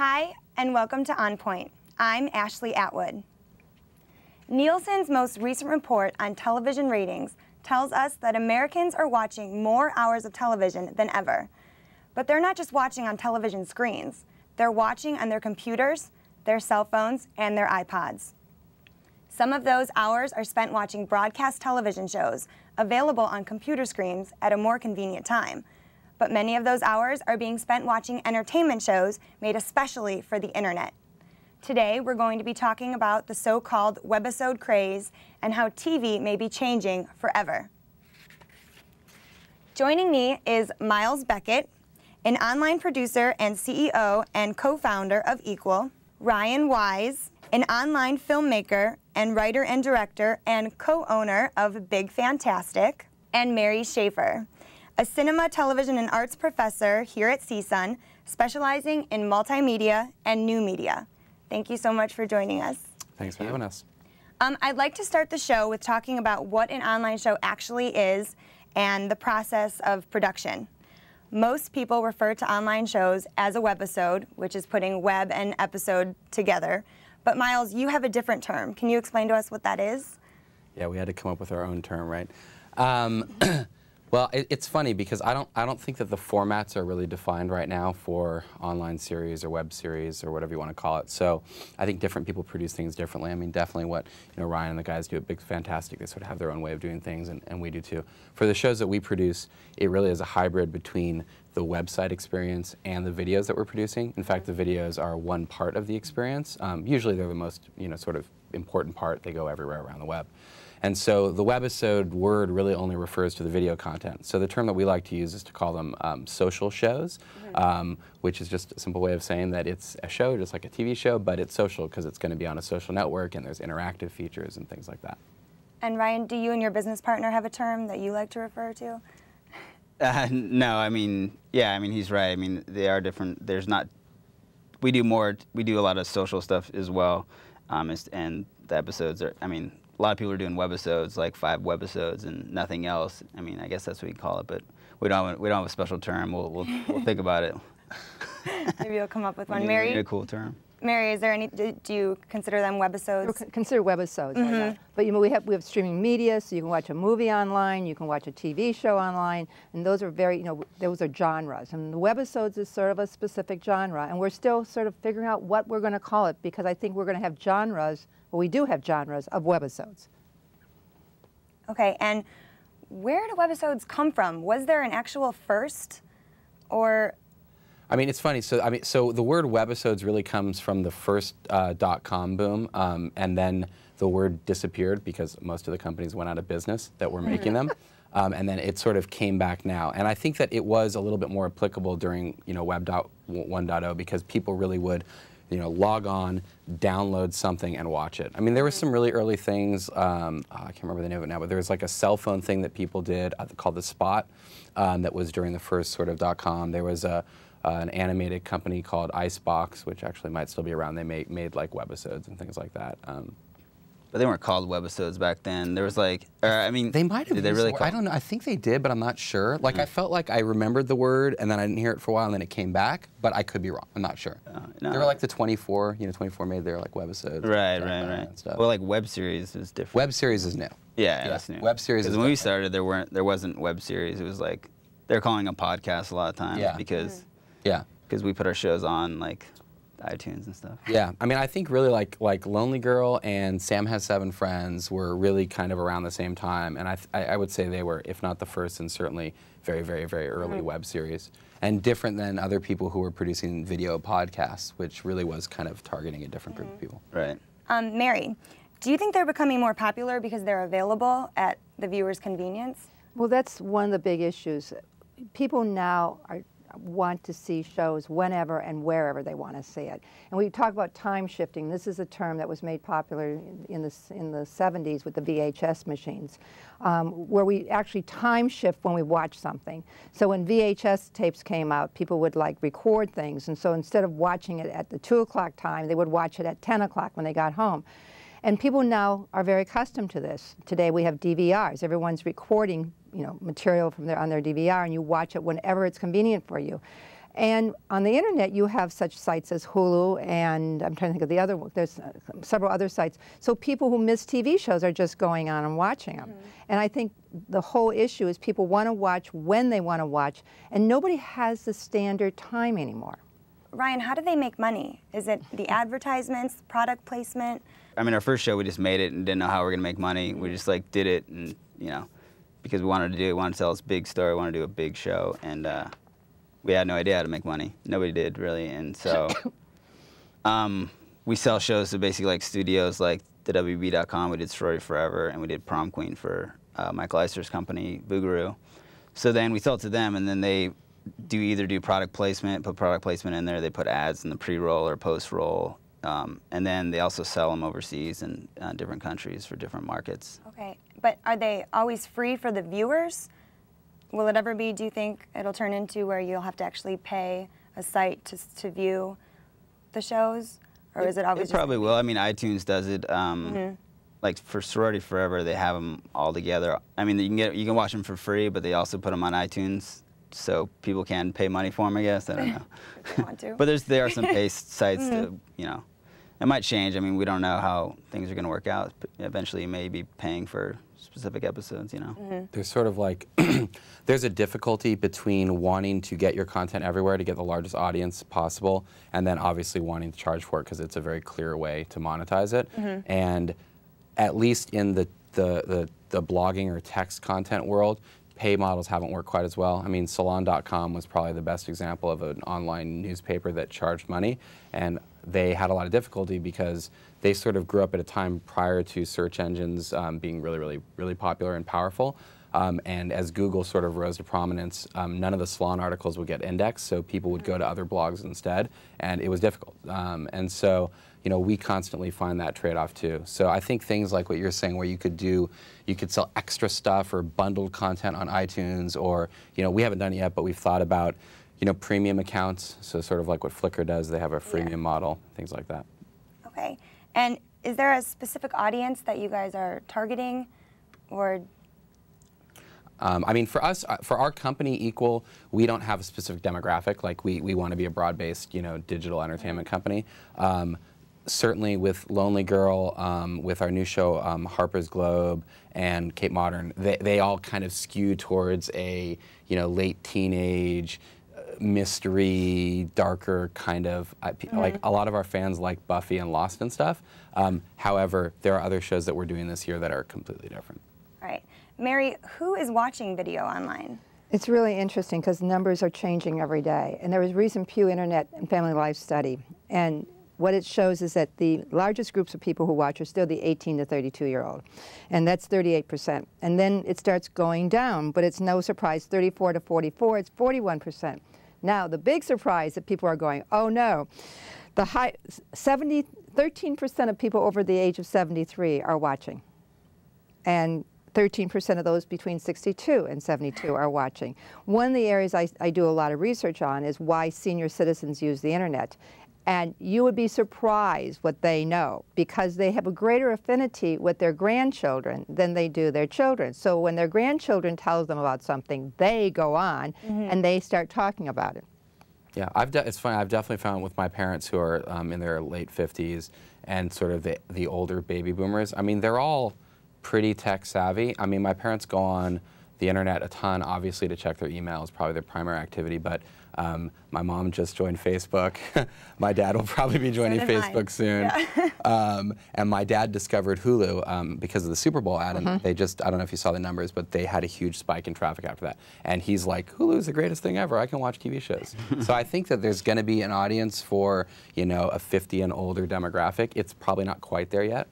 Hi, and welcome to On Point. I'm Ashley Attwood. Nielsen's most recent report on television ratings tells us that Americans are watching more hours of television than ever. But they're not just watching on television screens. They're watching on their computers, their cell phones, and their iPods. Some of those hours are spent watching broadcast television shows available on computer screens at a more convenient time. But many of those hours are being spent watching entertainment shows made especially for the internet. Today, we're going to be talking about the so-called webisode craze and how TV may be changing forever. Joining me is Miles Beckett, an online producer and CEO and co-founder of Equal, Ryan Wise, an online filmmaker and writer and director and co-owner of Big Fantastic, and Mary Schaefer, a cinema, television, and arts professor here at CSUN, specializing in multimedia and new media. Thank you so much for joining us. Thanks for having us. I'd like to start the show with talking about what an online show actually is and the process of production. Most people refer to online shows as a webisode, which is putting web and episode together. But Miles, you have a different term. Can you explain to us what that is? Yeah, we had to come up with our own term, right? Well, it's funny because I don't think that the formats are really defined right now for online series or web series or whatever you want to call it. So I think different people produce things differently. I mean, definitely what Ryan and the guys do at Big Fantastic, they sort of have their own way of doing things, and we do too. For the shows that we produce, it really is a hybrid between the website experience and the videos that we're producing. In fact, the videos are one part of the experience. Usually they're the most sort of important part. They go everywhere around the web. And so the webisode word really only refers to the video content. So the term that we like to use is to call them social shows, which is just a simple way of saying that it's a show just like a TV show, but it's social because it's going to be on a social network and there's interactive features and things like that. And Ryan, do you and your business partner have a term that you like to refer to? No, I mean, yeah, I mean, he's right. I mean, they are different. There's not, we do a lot of social stuff as well, and the episodes are, I mean, a lot of people are doing webisodes, like 5 webisodes and nothing else. I mean, I guess that's what we call it, but we don't have a special term. We'll think about it. Maybe you'll come up with one. We Mary? need a cool term. Mary, is there any? Do you consider them webisodes? Consider webisodes. But we have streaming media, so you can watch a movie online, you can watch a TV show online, and those are very, those are genres. And the webisodes is sort of a specific genre, and we're still sort of figuring out what we're going to call it, because I think we're going to have genres. Well, we do have genres of webisodes. Okay, and where do webisodes come from? Was there an actual first, or? I mean, it's funny. So the word webisodes really comes from the first .com boom, and then the word disappeared because most of the companies went out of business that were making them, and then it sort of came back now. And I think that it was a little bit more applicable during Web 1.0 because people really would log on, download something, and watch it. I mean, there were some really early things. I can't remember the name of it now, but there was like a cell phone thing that people did called the Spot that was during the first sort of .com. There was an animated company called Icebox, which actually might still be around. They made like webisodes and things like that. But they weren't called webisodes back then. There was like, I mean, they might have. Did they really? I don't know. I think they did, but I'm not sure. Like I felt like I remembered the word, and then I didn't hear it for a while, and then it came back. But I could be wrong. I'm not sure. No. They were like the 24. 24 made their like webisodes. Right. And stuff. Well, like web series is different. Web series is new. Yeah, that's new. Web series. Because when we started, there wasn't web series. It was like they're calling them podcasts a lot of times because we put our shows on like iTunes and stuff. Yeah, I mean, I think really like Lonely Girl and Sam Has 7 Friends were really kind of around the same time, and I would say they were, if not the first, and certainly very, very, very early web series, and different than other people who were producing video podcasts, which really was kind of targeting a different group of people. Right. Mary, do you think they're becoming more popular because they're available at the viewer's convenience? Well, that's one of the big issues. People now want to see shows whenever and wherever they want to see it. And we talk about time shifting. This is a term that was made popular in the 70s with the VHS machines, where we actually time shift when we watch something. So when VHS tapes came out, people would like record things, and so instead of watching it at the 2 o'clock time, they would watch it at 10 o'clock when they got home. And people now are very accustomed to this. Today we have DVRs. Everyone's recording material from on their DVR, and you watch it whenever it's convenient for you. And on the internet, you have such sites as Hulu, and I'm trying to think of the other one. There's several other sites. So people who miss TV shows are just going on and watching them. And I think the whole issue is people want to watch when they want to watch, and nobody has the standard time anymore. Ryan, how do they make money? Is it the advertisements, product placement? I mean, our first show, we just made it and didn't know how we were going to make money. We just like did it, and because we wanted to do it, we wanted to tell this big story, we wanted to do a big show, and we had no idea how to make money. Nobody did, really. And so we sell shows to basically like studios like the WB.com. We did Sorority Forever, and we did Prom Queen for Michael Eiser's company, Boogaroo. So then we sell it to them, and then they either do product placement, put product placement in there, they put ads in the pre-roll or post-roll, and then they also sell them overseas in different countries for different markets. Okay, but are they always free for the viewers? Will it ever be, do you think, it'll turn into where you'll have to actually pay a site to view the shows? Or is it always It probably will. I mean, iTunes does it. Like for Sorority Forever, they have them all together. I mean, you can watch them for free, but they also put them on iTunes, so people can pay money for them, I guess. I don't know. If they want to. But there are some pay sites to, it might change. I mean, we don't know how things are going to work out. But eventually, you may be paying for specific episodes, There's sort of like, there's a difficulty between wanting to get your content everywhere to get the largest audience possible, and then obviously wanting to charge for it because it's a very clear way to monetize it. And at least in the blogging or text content world, pay models haven't worked quite as well. I mean, Salon.com was probably the best example of an online newspaper that charged money, and they had a lot of difficulty because they sort of grew up at a time prior to search engines being really popular and powerful. And as Google sort of rose to prominence, none of the Salon articles would get indexed, so people would go to other blogs instead, and it was difficult. And so, we constantly find that trade-off too. So I think things like what you're saying, where you could sell extra stuff or bundled content on iTunes, or we haven't done it yet, but we've thought about premium accounts. So sort of like what Flickr does, they have a freemium model, things like that. Okay, and is there a specific audience that you guys are targeting, or? I mean, for us, for our company, Equal, we don't have a specific demographic. Like we want to be a broad-based, digital entertainment company. Certainly with Lonely Girl, with our new show Harper's Globe and Cape Modern, they all kind of skew towards a late teenage, mystery, darker kind of, like a lot of our fans like Buffy and Lost and stuff. However, there are other shows that we're doing this year that are completely different. All right. Mary, who is watching video online? It's really interesting because numbers are changing every day. And there was a recent Pew Internet and Family Life study. And what it shows is that the largest groups of people who watch are still the 18 to 32-year-old. And that's 38%. And then it starts going down, but it's no surprise, 34 to 44, it's 41%. Now, the big surprise that people are going, oh no, 13% of people over the age of 73 are watching. And 13% of those between 62 and 72 are watching. One of the areas I do a lot of research on is why senior citizens use the internet. And you would be surprised what they know, because they have a greater affinity with their grandchildren than they do their children. So when their grandchildren tells them about something, they go on and they start talking about it. Yeah, it's funny. I've definitely found with my parents who are in their late 50s and sort of the older baby boomers, I mean, they're all pretty tech savvy. I mean, my parents go on the internet a ton, obviously, to check their emails, probably their primary activity, but my mom just joined Facebook. My dad will probably be joining Facebook soon. Yeah. And my dad discovered Hulu because of the Super Bowl ad, and they just, I don't know if you saw the numbers, but they had a huge spike in traffic after that. And he's like, Hulu's the greatest thing ever. I can watch TV shows. So I think that there's going to be an audience for, a 50 and older demographic. It's probably not quite there yet.